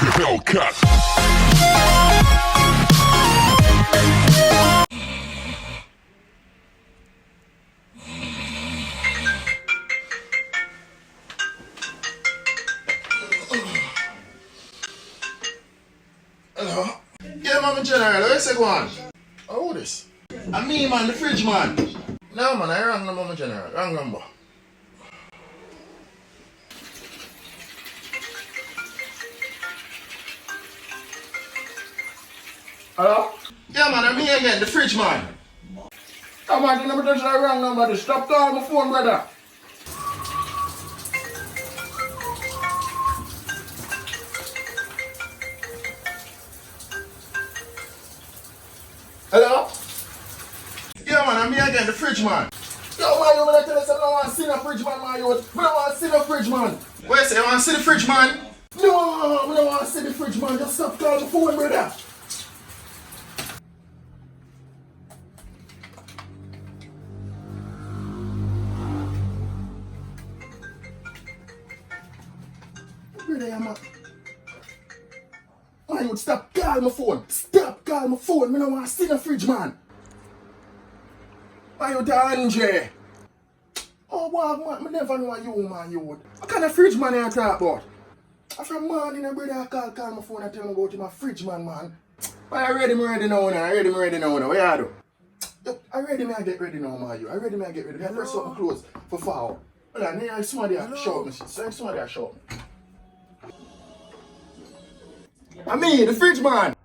the Hellcat. Hello? Yeah, man, general, where's the one? Oh, this? I mean, man, the fridge, man. No, man, I rang number, general. Wrong number. Hello? Yeah, man, I'm me again, the fridge, man. Come on, you never touch that wrong number. Just stop calling my phone, brother. Hello? Yeah, man, I'm me again, the fridge, man. Yo, man, you better tell us I don't want to see the fridge, man, you. We don't want to see the fridge, man. Wait, say you want to see the fridge, man? No, we don't want to see the fridge, man. Just stop calling my phone, brother. Brother, yeah, man. Man, you stop calling my phone. Stop calling my phone. I don't want to see the fridge, man. Man, you the Andre. Oh, wow, man, I never know you, man, you. What kind of fridge, man, you talk about? After morning, brother, I call my phone and tell me go to my fridge, man. Man, I ready now, now. Where you do? Yo, I ready, man, I get ready now, man, you. I ready, man, I get ready. I press up my clothes for foul. Hold on, now somebody shout me. Somebody shout me. I mean, the fridge, man.